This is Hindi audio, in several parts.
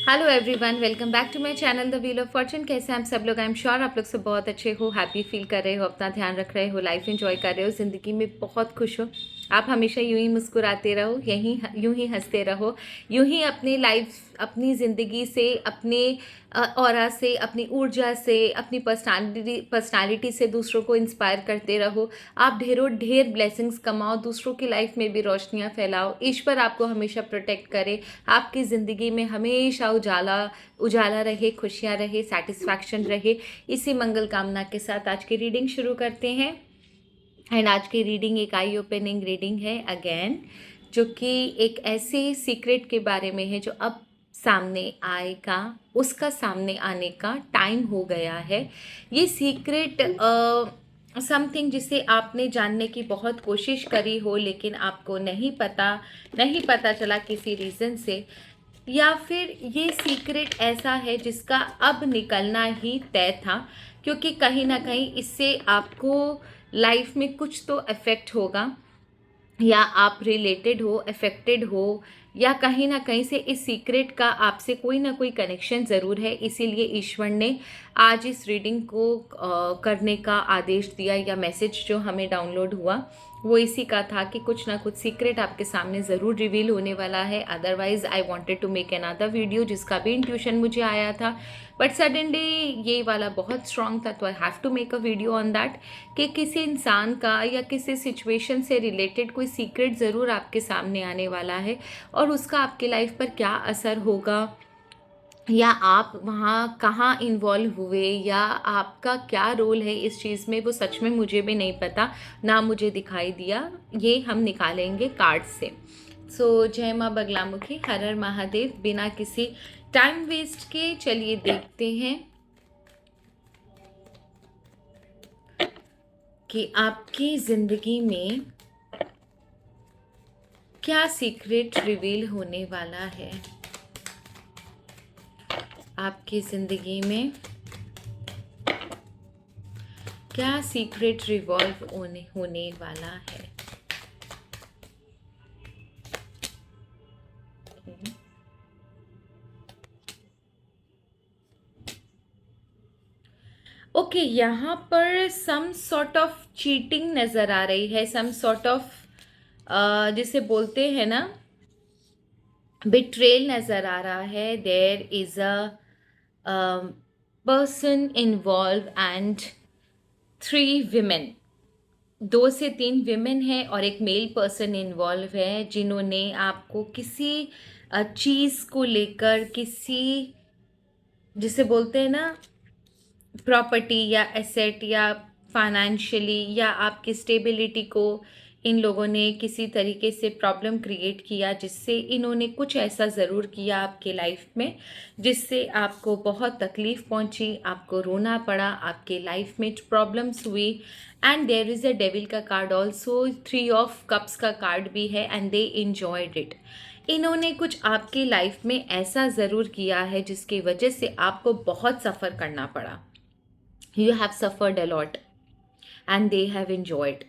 Hello everyone, welcome back to my channel the wheel of fortune. कैसे हैं आप सब लोग? आई एम श्योर आप लोग सब बहुत अच्छे हो, हैप्पी फील कर रहे हो, अपना ध्यान रख रहे हो, लाइफ एंजॉय कर रहे हो, ज़िंदगी में बहुत खुश हो। आप हमेशा यूं ही मुस्कुराते रहो, यूं ही हंसते रहो, यूं ही अपनी लाइफ, अपनी ज़िंदगी से, अपने ऑरा से, अपनी ऊर्जा से, अपनी पर्सनालिटी से दूसरों को इंस्पायर करते रहो। आप ढेरों ढेर ब्लेसिंग्स कमाओ, दूसरों की लाइफ में भी रोशनियाँ फैलाओ। ईश्वर आपको हमेशा प्रोटेक्ट करे, आपकी ज़िंदगी में हमेशा उजाला उजाला रहे, खुशियाँ रहे, सेटिस्फैक्शन रहे। इसी मंगल कामना के साथ आज की रीडिंग शुरू करते हैं। एंड आज की रीडिंग एक आई ओपनिंग रीडिंग है अगेन, जो कि एक ऐसे सीक्रेट के बारे में है जो अब सामने आएगा, उसका सामने आने का टाइम हो गया है। ये सीक्रेट समथिंग जिसे आपने जानने की बहुत कोशिश करी हो, लेकिन आपको नहीं पता चला किसी रीज़न से, या फिर ये सीक्रेट ऐसा है जिसका अब निकलना ही तय था, क्योंकि कहीं ना कहीं इससे आपको लाइफ में कुछ तो इफ़ेक्ट होगा, या आप रिलेटेड हो, अफेक्टेड हो, या कहीं ना कहीं से इस सीक्रेट का आपसे कोई ना कोई कनेक्शन ज़रूर है। इसीलिए ईश्वर ने आज इस रीडिंग को करने का आदेश दिया, या मैसेज जो हमें डाउनलोड हुआ वो इसी का था कि कुछ ना कुछ सीक्रेट आपके सामने ज़रूर रिवील होने वाला है। Otherwise I wanted to make another video जिसका भी इंट्यूशन मुझे आया था, बट सडनली ये वाला बहुत स्ट्रांग था, तो I have to make a video on that कि किसी इंसान का या किसी सिचुएशन से रिलेटेड कोई सीक्रेट ज़रूर आपके सामने आने वाला है, और उसका आपके लाइफ पर क्या असर होगा, या आप वहाँ कहाँ इन्वॉल्व हुए, या आपका क्या रोल है इस चीज़ में, वो सच में मुझे भी नहीं पता, ना मुझे दिखाई दिया। ये हम निकालेंगे कार्ड से। सो जय माँ बगलामुखी, हर हर महादेव। बिना किसी टाइम वेस्ट के चलिए देखते हैं कि आपकी ज़िंदगी में क्या सीक्रेट रिवील होने वाला है। आपकी ज़िंदगी में क्या सीक्रेट रिवॉल्व होने वाला है। ओके, यहाँ पर सम सॉर्ट ऑफ चीटिंग नज़र आ रही है, सम सॉर्ट ऑफ जिसे बोलते हैं ना, बिट्रेल नज़र आ रहा है। There is a person involve and 3 women, 2 से 3 विमेन है और एक मेल पर्सन इन्वॉल्व है, जिन्होंने आपको किसी चीज़ को लेकर, किसी जिसे बोलते हैं ना प्रॉपर्टी या एसेट या फाइनेंशियली या आपकी स्टेबिलिटी को, इन लोगों ने किसी तरीके से प्रॉब्लम क्रिएट किया, जिससे इन्होंने कुछ ऐसा ज़रूर किया आपके लाइफ में जिससे आपको बहुत तकलीफ़ पहुंची, आपको रोना पड़ा, आपके लाइफ में प्रॉब्लम्स हुई। And there is a devil का कार्ड ऑल्सो, 3 ऑफ कप्स का कार्ड भी है, एंड दे इंजॉयड इट। इन्होंने कुछ आपकी लाइफ में ऐसा ज़रूर किया है जिसकी वजह से आपको बहुत सफ़र करना पड़ा। You have suffered a lot and they have enjoyed.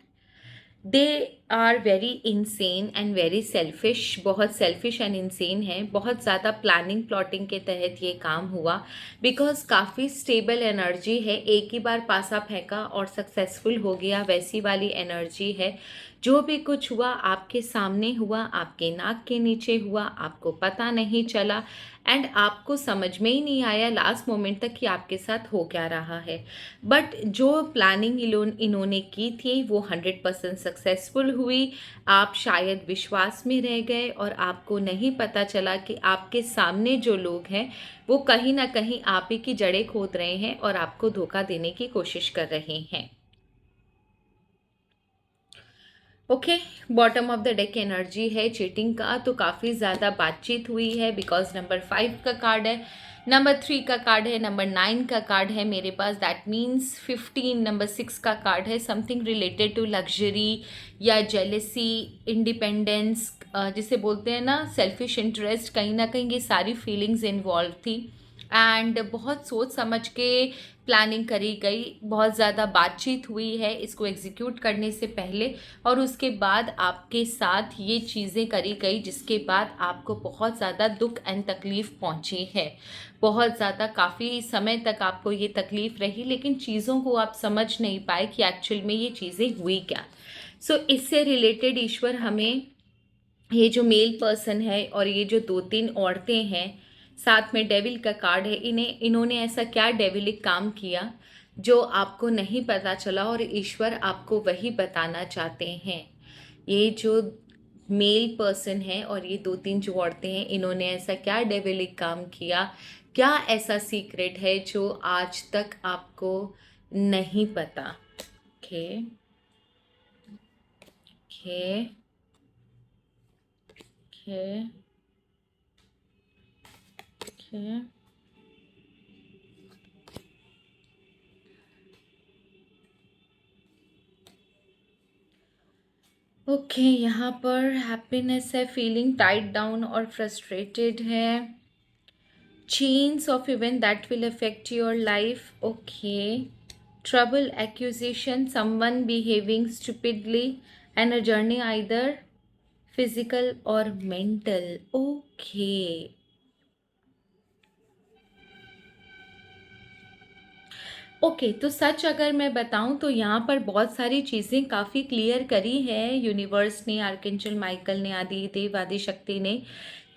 They are very insane and very selfish, बहुत selfish and insane है, बहुत ज़्यादा प्लानिंग प्लॉटिंग के तहत ये काम हुआ, बिकॉज काफ़ी स्टेबल एनर्जी है, एक ही बार पासा फेंका और सक्सेसफुल हो गया, वैसी वाली एनर्जी है। जो भी कुछ हुआ आपके सामने हुआ, आपके नाक के नीचे हुआ, आपको पता नहीं चला, एंड आपको समझ में ही नहीं आया लास्ट मोमेंट तक कि आपके साथ हो क्या रहा है। बट जो प्लानिंग इन्होंने की थी वो 100% सक्सेसफुल हुई। आप शायद विश्वास में रह गए और आपको नहीं पता चला कि आपके सामने जो लोग हैं वो कहीं ना कहीं आप ही की जड़ें खोद रहे हैं और आपको धोखा देने की कोशिश कर रहे हैं। Okay, bottom of the deck energy है चीटिंग का, तो काफ़ी ज़्यादा बातचीत हुई है, बिकॉज नंबर 5 का कार्ड है, नंबर 3 का कार्ड है, नंबर 9 का कार्ड है मेरे पास, दैट मीन्स 15, नंबर 6 का कार्ड है, समथिंग रिलेटेड टू लग्जरी या जेलेसी, इंडिपेंडेंस, जिसे बोलते हैं ना सेल्फिश इंटरेस्ट, कहीं ना कहीं ये सारी फीलिंग्स इन्वॉल्व थी। एंड बहुत सोच समझ के प्लानिंग करी गई, बहुत ज़्यादा बातचीत हुई है इसको एग्जीक्यूट करने से पहले, और उसके बाद आपके साथ ये चीज़ें करी गई जिसके बाद आपको बहुत ज़्यादा दुख एंड तकलीफ़ पहुंची है। बहुत ज़्यादा काफ़ी समय तक आपको ये तकलीफ़ रही, लेकिन चीज़ों को आप समझ नहीं पाए कि एक्चुअल में ये चीज़ें हुई क्या। इससे रिलेटेड ईश्वर हमें, ये जो मेल पर्सन है और ये जो 2-3 औरतें हैं, साथ में डेविल का कार्ड है, इन्होंने ऐसा क्या डेविलिक काम किया जो आपको नहीं पता चला और ईश्वर आपको वही बताना चाहते हैं। ये जो मेल पर्सन है और ये 2-3 जो औरतें हैं, इन्होंने ऐसा क्या डेविलिक काम किया, क्या ऐसा सीक्रेट है जो आज तक आपको नहीं पता। Okay okay okay okay okay, यहाँ पर हैप्पीनेस है, फीलिंग टाइड डाउन और फ्रस्ट्रेटेड है, chains of event that will affect your life. Okay, trouble, accusation, someone behaving stupidly, and a journey either physical or mental. Okay. Okay, तो सच अगर मैं बताऊं तो यहाँ पर बहुत सारी चीज़ें काफ़ी क्लियर करी है यूनिवर्स ने, आर्कएंजल माइकल ने, आदि देव, आदि शक्ति ने,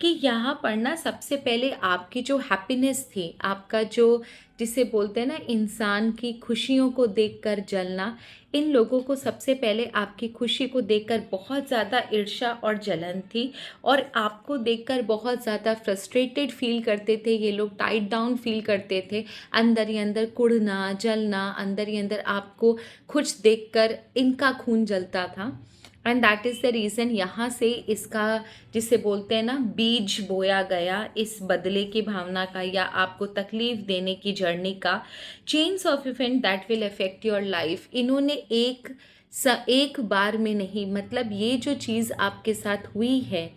कि यहाँ पर ना सबसे पहले आपकी जो हैप्पीनेस थी, आपका जो, जिसे बोलते हैं ना इंसान की खुशियों को देखकर जलना, इन लोगों को सबसे पहले आपकी खुशी को देखकर बहुत ज़्यादा ईर्ष्या और जलन थी, और आपको देखकर बहुत ज़्यादा फ्रस्ट्रेटेड फील करते थे ये लोग, टाइट डाउन फील करते थे, अंदर ही अंदर कुढ़ना, जलना, अंदर ही अंदर आपको कुछ देखकर इनका खून जलता था। And that is the reason यहाँ से इसका, जिसे बोलते हैं ना, बीज बोया गया इस बदले की भावना का या आपको तकलीफ देने की जर्नी का। Chains of event that will affect your life, इन्होंने एक बार में नहीं, मतलब ये जो चीज़ आपके साथ हुई है,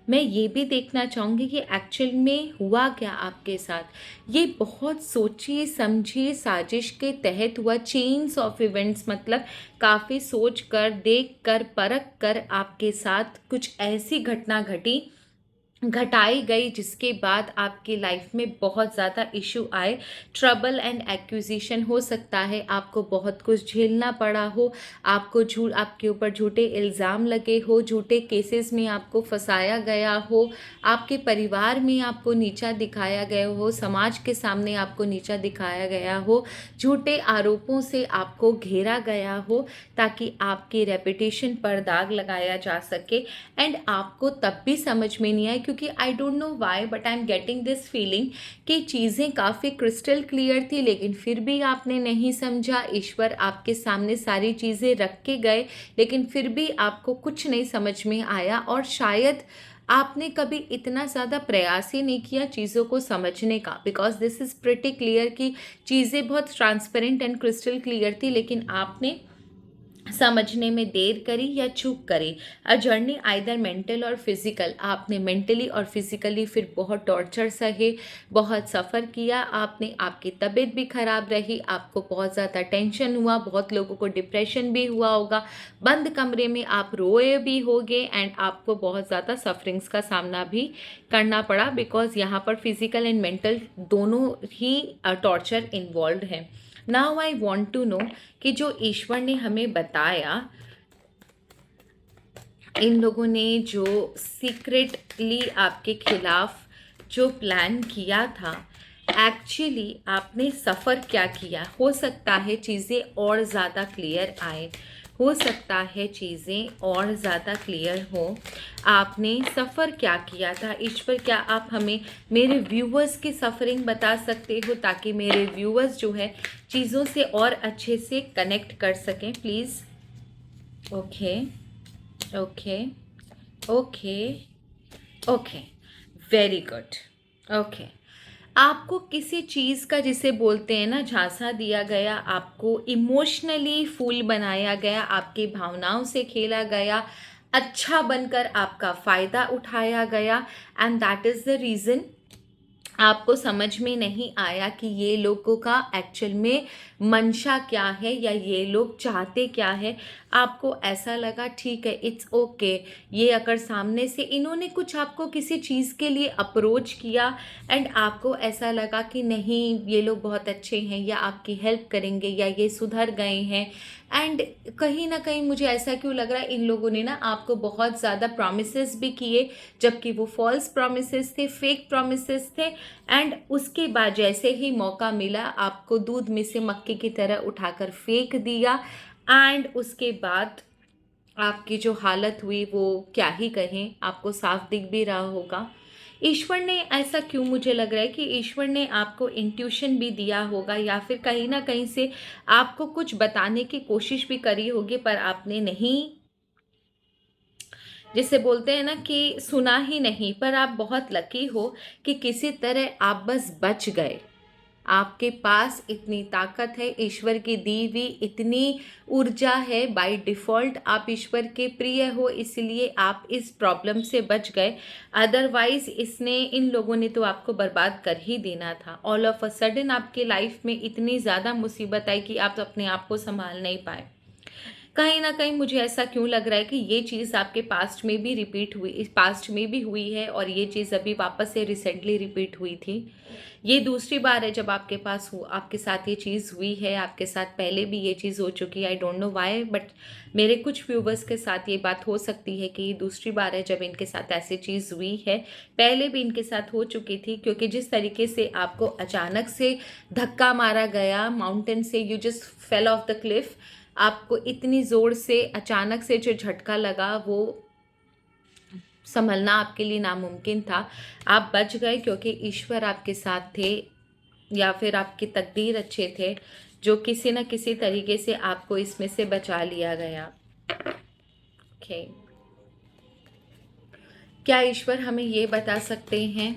मैं ये भी देखना चाहूँगी कि एक्चुअल में हुआ क्या आपके साथ। ये बहुत सोचिए समझिए साजिश के तहत हुआ, चेन्स ऑफ इवेंट्स, मतलब काफ़ी सोच कर, देख कर, परख कर आपके साथ कुछ ऐसी घटना घटाई गई जिसके बाद आपकी लाइफ में बहुत ज़्यादा इशू आए। ट्रबल एंड एक्यूजिशन, हो सकता है आपको बहुत कुछ झेलना पड़ा हो, आपके ऊपर झूठे इल्ज़ाम लगे हो, झूठे केसेस में आपको फंसाया गया हो, आपके परिवार में आपको नीचा दिखाया गया हो, समाज के सामने आपको नीचा दिखाया गया हो, झूठे आरोपों से आपको घेरा गया हो ताकि आपकी रेपुटेशन पर दाग लगाया जा सके। एंड आपको तब भी समझ में नहीं आए, क्योंकि I don't know why but I am getting this feeling कि चीज़ें काफ़ी क्रिस्टल क्लियर थी, लेकिन फिर भी आपने नहीं समझा। ईश्वर आपके सामने सारी चीज़ें रख के गए, लेकिन फिर भी आपको कुछ नहीं समझ में आया, और शायद आपने कभी इतना ज़्यादा प्रयास ही नहीं किया चीज़ों को समझने का, because this is pretty clear कि चीज़ें बहुत ट्रांसपेरेंट एंड क्रिस्टल क्लियर थी, लेकिन आपने समझने में देर करी या चूक करी। अ जर्नी आइदर मेंटल और फिजिकल, आपने मेंटली और फिजिकली फिर बहुत टॉर्चर सहे, बहुत सफ़र किया आपने, आपकी तबीयत भी ख़राब रही, आपको बहुत ज़्यादा टेंशन हुआ, बहुत लोगों को डिप्रेशन भी हुआ होगा, बंद कमरे में आप रोए भी होगे, एंड आपको बहुत ज़्यादा सफरिंग्स का सामना भी करना पड़ा, बिकॉज यहाँ पर फिजिकल एंड मेंटल दोनों ही टॉर्चर इन्वॉल्व है। Now I want to know कि जो ईश्वर ने हमें बताया, इन लोगों ने जो सीक्रेटली आपके खिलाफ जो प्लान किया था, एक्चुअली आपने सफ़र क्या किया। हो सकता है चीज़ें और ज़्यादा क्लियर आए, हो सकता है चीज़ें और ज़्यादा क्लियर हो। आपने सफ़र क्या किया था ईश्वर, क्या आप हमें, मेरे व्यूवर्स की सफ़रिंग बता सकते हो ताकि मेरे व्यूवर्स जो है चीज़ों से और अच्छे से कनेक्ट कर सकें please. Okay okay okay okay, very good. Okay, आपको किसी चीज़ का, जिसे बोलते हैं ना, झांसा दिया गया, आपको इमोशनली फूल बनाया गया, आपकी भावनाओं से खेला गया, अच्छा बनकर आपका फ़ायदा उठाया गया, and that is the reason आपको समझ में नहीं आया कि ये लोगों का एक्चुअल में मंशा क्या है या ये लोग चाहते क्या है। आपको ऐसा लगा ठीक है, इट्स ओके। ये अगर सामने से इन्होंने कुछ आपको किसी चीज़ के लिए अप्रोच किया एंड आपको ऐसा लगा कि नहीं ये लोग बहुत अच्छे हैं या आपकी हेल्प करेंगे या ये सुधर गए हैं, एंड कहीं ना कहीं मुझे ऐसा क्यों लग रहा है इन लोगों ने ना आपको बहुत ज़्यादा प्रॉमिसेस भी किए, जबकि वो फॉल्स प्रॉमिसेस थे, फेक प्रॉमिसेस थे। एंड उसके बाद जैसे ही मौका मिला आपको दूध में से मक्खी की तरह उठाकर फेंक दिया। एंड उसके बाद आपकी जो हालत हुई वो क्या ही कहें, आपको साफ दिख भी रहा होगा। ईश्वर ने ऐसा क्यों, मुझे लग रहा है कि ईश्वर ने आपको इंट्यूशन भी दिया होगा या फिर कहीं ना कहीं से आपको कुछ बताने की कोशिश भी करी होगी, पर आपने नहीं, जिसे बोलते हैं ना कि सुना ही नहीं। पर आप बहुत लकी हो कि किसी तरह आप बस बच गए। आपके पास इतनी ताकत है, ईश्वर की दी हुई इतनी ऊर्जा है, बाय डिफ़ॉल्ट आप ईश्वर के प्रिय हो, इसलिए आप इस प्रॉब्लम से बच गए। अदरवाइज़ इसने, इन लोगों ने तो आपको बर्बाद कर ही देना था। ऑल ऑफ अ सडन आपके लाइफ में इतनी ज़्यादा मुसीबत आई कि आप अपने आप को संभाल नहीं पाए। कहीं न कहीं मुझे ऐसा क्यों लग रहा है कि ये चीज़ आपके पास्ट में भी रिपीट हुई, इस पास्ट में भी हुई है और ये चीज़ अभी वापस से रिसेंटली रिपीट हुई थी। ये दूसरी बार है जब आपके पास आपके साथ ये चीज़ हुई है। आपके साथ पहले भी ये चीज़ हो चुकी है, I don't know why, but मेरे कुछ व्यूवर्स के साथ ये बात हो सकती है कि ये दूसरी बार है जब इनके साथ ऐसी चीज़ हुई है। पहले भी इनके साथ हो चुकी थी, क्योंकि जिस तरीके से आपको अचानक से धक्का मारा गया माउंटेन से, you just fell off the Cliff. आपको इतनी ज़ोर से अचानक से जो झटका लगा वो संभलना आपके लिए नामुमकिन था। आप बच गए क्योंकि ईश्वर आपके साथ थे या फिर आपकी तकदीर अच्छे थे, जो किसी न किसी तरीके से आपको इसमें से बचा लिया गया। ओके, क्या ईश्वर हमें ये बता सकते हैं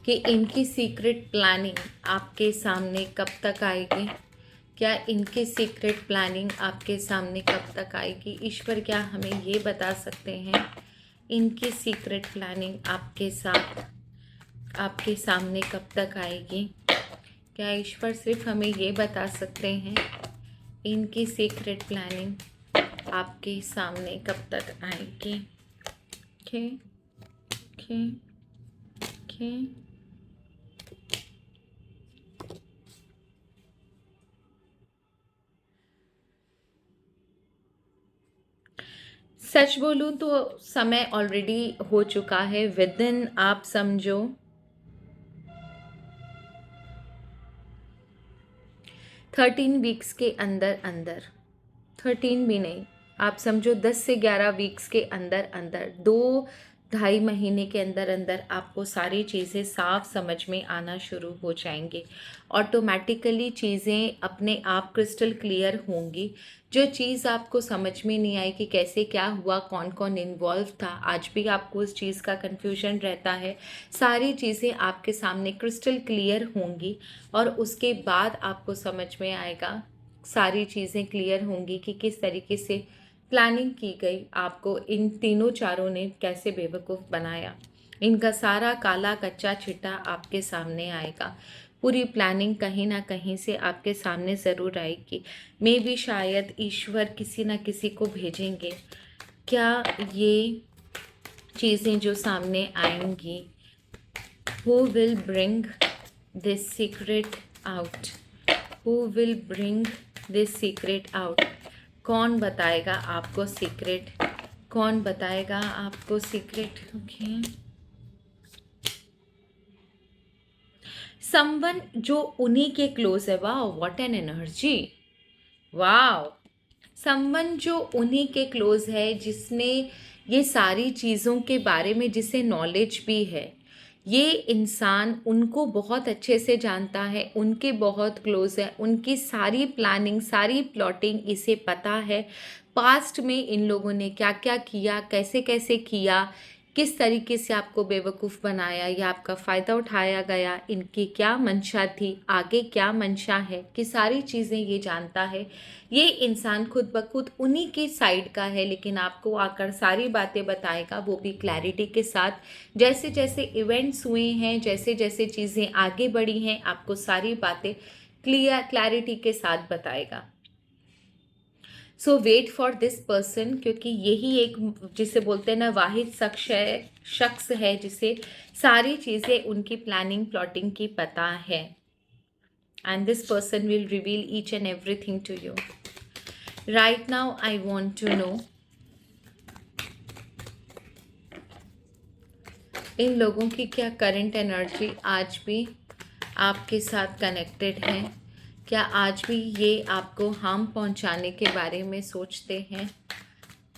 कि इनकी सीक्रेट प्लानिंग आपके सामने कब तक आएगी? क्या इनकी सीक्रेट प्लानिंग आपके सामने कब तक आएगी? ईश्वर क्या हमें ये बता सकते हैं इनकी सीक्रेट प्लानिंग आपके साथ, आपके सामने कब तक आएगी? क्या ईश्वर सिर्फ हमें ये बता सकते हैं इनकी सीक्रेट प्लानिंग आपके सामने कब तक आएगी? ओके ओके ओके, सच बोलूँ तो समय ऑलरेडी हो चुका है। विद इन आप समझो 13 वीक्स के अंदर अंदर, 13 भी नहीं, आप समझो 10 से 11 वीक्स के अंदर अंदर, 2-2.5 महीने के अंदर अंदर आपको सारी चीज़ें साफ समझ में आना शुरू हो जाएंगे। ऑटोमेटिकली चीज़ें अपने आप क्रिस्टल क्लियर होंगी। जो चीज़ आपको समझ में नहीं आई कि कैसे क्या हुआ, कौन कौन इन्वॉल्व था, आज भी आपको उस चीज़ का कन्फ्यूजन रहता है, सारी चीज़ें आपके सामने क्रिस्टल क्लियर होंगी और उसके बाद आपको समझ में आएगा, सारी चीज़ें क्लियर होंगी कि किस तरीके से प्लानिंग की गई, आपको इन तीनों चारों ने कैसे बेवकूफ़ बनाया। इनका सारा काला कच्चा चिट्ठा आपके सामने आएगा। पूरी प्लानिंग कहीं ना कहीं से आपके सामने ज़रूर आएगी। मे भी शायद ईश्वर किसी न किसी को भेजेंगे। क्या ये चीज़ें जो सामने आएंगी, who will bring this secret out? Who will bring this secret out? कौन बताएगा आपको सीक्रेट? कौन बताएगा आपको सीक्रेट? ओके, समवन जो उन्हीं के क्लोज है। वाह, व्हाट एन एनर्जी! वाह, समवन जो उन्हीं के क्लोज है, जिसने ये सारी चीज़ों के बारे में जिसे नॉलेज भी है। ये इंसान उनको बहुत अच्छे से जानता है, उनके बहुत क्लोज है, उनकी सारी प्लानिंग, सारी प्लॉटिंग इसे पता है। पास्ट में इन लोगों ने क्या क्या किया, कैसे कैसे किया, किस तरीके से आपको बेवकूफ़ बनाया या आपका फ़ायदा उठाया गया, इनकी क्या मंशा थी, आगे क्या मंशा है, कि सारी चीज़ें ये जानता है। ये इंसान खुद ब खुद उन्हीं के साइड का है, लेकिन आपको आकर सारी बातें बताएगा, वो भी क्लैरिटी के साथ। जैसे जैसे इवेंट्स हुए हैं, जैसे जैसे चीज़ें आगे बढ़ी हैं, आपको सारी बातें क्लैरिटी के साथ बताएगा। सो वेट फॉर दिस पर्सन, क्योंकि यही एक जिसे बोलते हैं ना वाहिद शख्स है जिसे सारी चीज़ें उनकी प्लानिंग प्लॉटिंग की पता है। And this person will reveal each and everything to you. Right now I want to know इन लोगों की क्या करंट एनर्जी आज भी आपके साथ कनेक्टेड है। क्या आज भी ये आपको हार्म पहुंचाने के बारे में सोचते हैं?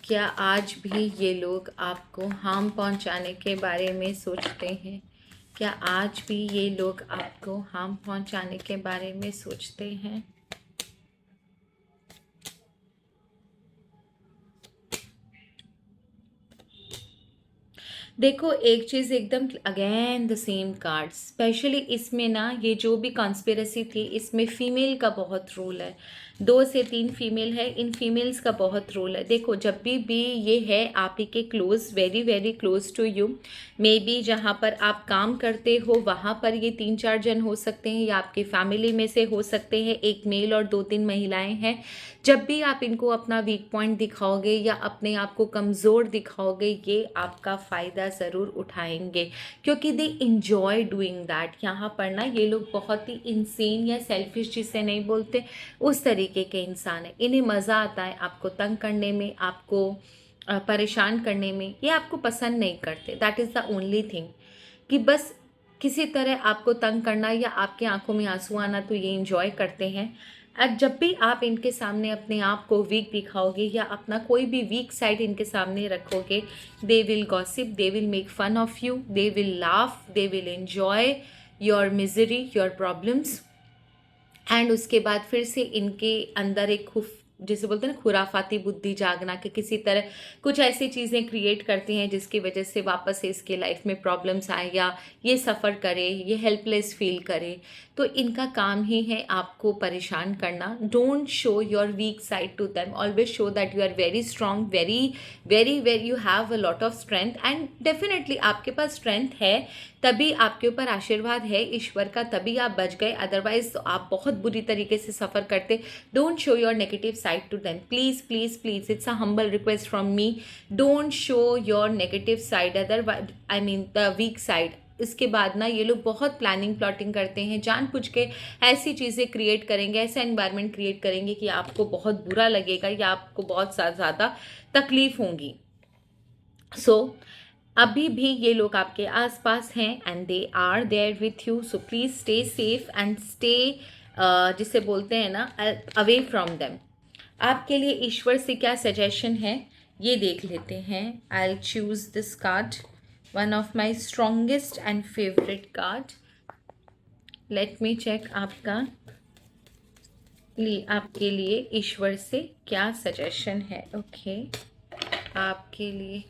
क्या आज भी ये लोग आपको हार्म पहुंचाने के बारे में सोचते हैं? क्या आज भी ये लोग आपको हार्म पहुंचाने के बारे में सोचते हैं? देखो एक चीज़ एकदम again the same card, specially इसमें ना ये जो भी कॉन्स्पिरेसी थी इसमें फीमेल का बहुत रोल है। 2 से 3 फीमेल है, इन फीमेल्स का बहुत रोल है। देखो जब भी ये है आप ही के close, very very close to you, may be जहाँ पर आप काम करते हो वहाँ पर ये 3-4 जन हो सकते हैं, या आपकी फैमिली में से हो सकते हैं, 1 मेल और 2-3 महिलाएं हैं। जब भी आप इनको अपना वीक पॉइंट दिखाओगे या अपने आप को कमज़ोर दिखाओगे, ये आपका फ़ायदा ज़रूर उठाएंगे, क्योंकि दे इंजॉय डूइंग दैट। यहाँ पर ना ये लोग बहुत ही इंसेन या सेल्फिश जिसे नहीं बोलते उस तरीके के इंसान हैं। इन्हें मज़ा आता है आपको तंग करने में, आपको परेशान करने में। ये आपको पसंद नहीं करते, that is the only thing, कि बस किसी तरह आपको तंग करना या आपकी आंखों में आंसू आना, तो ये इंजॉय करते हैं। अब जब भी आप इनके सामने अपने आप को वीक दिखाओगे या अपना कोई भी वीक साइड इनके सामने रखोगे, they will gossip, they will make fun of you, they will laugh, they will enjoy your misery, your problems. And उसके बाद फिर से इनके अंदर एक जिसे बोलते हैं ना खुराफाती बुद्धि जागना, कि किसी तरह कुछ ऐसी चीज़ें क्रिएट करती हैं जिसकी वजह से वापस से इसके लाइफ में प्रॉब्लम्स आए या ये सफ़र करे, ये हेल्पलेस फील करे। तो इनका काम ही है आपको परेशान करना। Don't show your weak side to them, always show that you are very strong, very very very, you have a lot of strength. And definitely आपके पास स्ट्रेंथ है, तभी आपके ऊपर आशीर्वाद है ईश्वर का, तभी आप बच गए, अदरवाइज तो आप बहुत बुरी तरीके से सफ़र करते। Don't show your negative side to them, please please please, it's a humble request from me. Don't show your negative side, otherwise I mean the weak side. इसके बाद ना ये लोग बहुत प्लानिंग प्लॉटिंग करते हैं, जानबूझ के ऐसी चीज़ें क्रिएट करेंगे, ऐसा एनवायरनमेंट क्रिएट करेंगे कि आपको बहुत बुरा लगेगा या आपको बहुत ज़्यादा तकलीफ होंगी। सो अभी भी ये लोग आपके आसपास हैं and they are there with you. So please stay safe and stay जिसे बोलते हैं ना अवे फ्रॉम देम। आपके लिए ईश्वर से क्या सजेशन है ये देख लेते हैं। I will choose this card, one of my strongest and favourite card. Let me check आपके लिए ईश्वर से क्या सजेशन है। ओके आपके लिए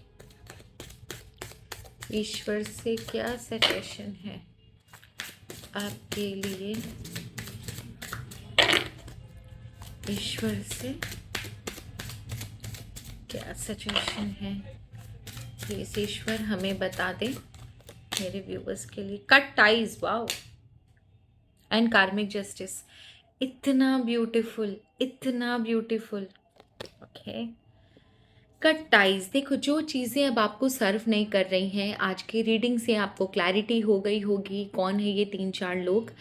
ईश्वर से क्या सजेशन है, आपके लिए ईश्वर से क्या सजेशन है। प्लीज ईश्वर हमें बता दे मेरे व्यूअर्स के लिए। कट टाइज, वाओ, एंड कार्मिक जस्टिस, इतना ब्यूटीफुल, इतना ब्यूटीफुल। ओके कट टाइज, देखो जो चीज़ें अब आपको सर्व नहीं कर रही हैं, आज की रीडिंग से आपको क्लैरिटी हो गई होगी कौन है ये 3-4 लोग।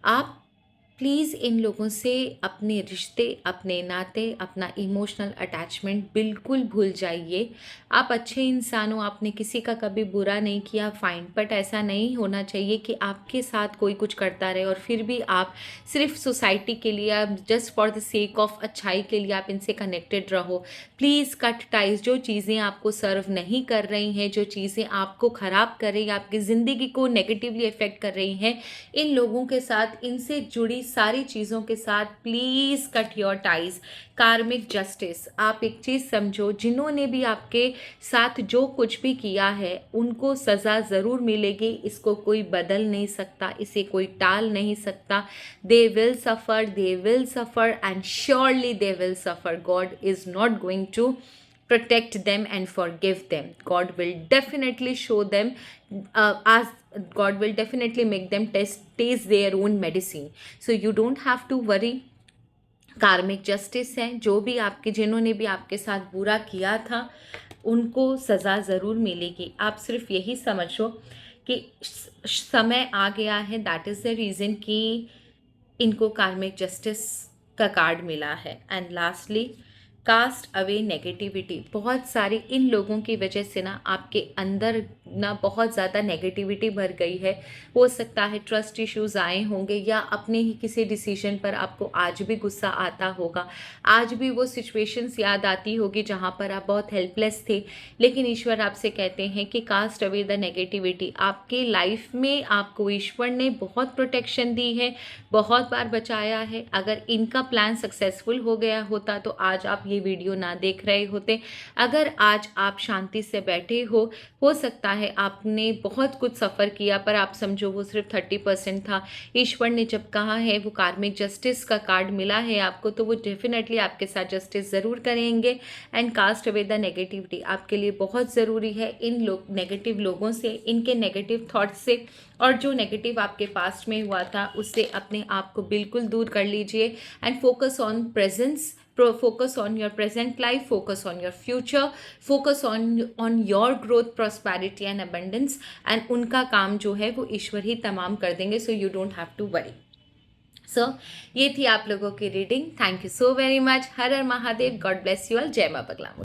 आप प्लीज़ इन लोगों से अपने रिश्ते, अपने नाते, अपना इमोशनल अटैचमेंट बिल्कुल भूल जाइए। आप अच्छे इंसान हो, आपने किसी का कभी बुरा नहीं किया, फाइन, बट ऐसा नहीं होना चाहिए कि आपके साथ कोई कुछ करता रहे और फिर भी आप सिर्फ सोसाइटी के लिए, आप just for the sake of अच्छाई के लिए आप इनसे कनेक्टेड रहो। प्लीज़ कट टाइज, जो चीज़ें आपको सर्व नहीं कर रही हैं, जो चीज़ें आपको ख़राब कर रही हैं, आपकी ज़िंदगी को नेगेटिवली इफ़ेक्ट कर रही हैं, इन लोगों के साथ, इनसे जुड़ी सारी चीज़ों के साथ प्लीज़ कट योर टाइज। कार्मिक जस्टिस, आप एक चीज़ समझो, जिन्होंने भी आपके साथ जो कुछ भी किया है उनको सज़ा ज़रूर मिलेगी। इसको कोई बदल नहीं सकता, इसे कोई टाल नहीं सकता। They will suffer and surely they will suffer. God is not going to protect them and forgive them. God will definitely show them, as God will definitely make them taste their own medicine. So you don't have to worry. कार्मिक जस्टिस है, जो भी आपके, जिन्होंने भी आपके साथ बुरा किया था उनको सज़ा ज़रूर मिलेगी। आप सिर्फ यही समझो कि समय आ गया है, दैट इज़ द रीज़न कि इनको कार्मिक जस्टिस का कार्ड मिला है। And lastly, cast away negativity. बहुत सारी इन लोगों की वजह से ना आपके अंदर ना बहुत ज़्यादा नेगेटिविटी भर गई है। हो सकता है ट्रस्ट इश्यूज आए होंगे, या अपने ही किसी डिसीजन पर आपको आज भी गुस्सा आता होगा, आज भी वो सिचुएशंस याद आती होगी जहाँ पर आप बहुत हेल्पलेस थे। लेकिन ईश्वर आपसे कहते हैं कि कास्ट अवे द नेगेटिविटी। आपके लाइफ में आपको ईश्वर ने बहुत प्रोटेक्शन दी है, बहुत बार बचाया है। अगर इनका प्लान सक्सेसफुल हो गया होता तो आज आप ये वीडियो ना देख रहे होते। अगर आज आप शांति से बैठे हो सकता है आपने बहुत कुछ सफ़र किया, पर आप समझो वो सिर्फ 30% था। ईश्वर ने जब कहा है, वो कार्मिक जस्टिस का कार्ड मिला है आपको, तो वो डेफिनेटली आपके साथ जस्टिस ज़रूर करेंगे। And cast away the negativity आपके लिए बहुत ज़रूरी है। इन नेगेटिव लोगों से, इनके नेगेटिव थॉट्स से, और जो नेगेटिव आपके पास्ट में हुआ था उससे अपने आप को बिल्कुल दूर कर लीजिए। And focus on presence, focus on your present life, focus on your future, focus on your growth, prosperity and abundance, and उनका काम जो है वो ईश्वर ही तमाम कर देंगे। So you don't have to worry. So ये थी आप लोगों की reading. Thank you so very much. हर हर Mahadev. God bless you all. जय मां बगला।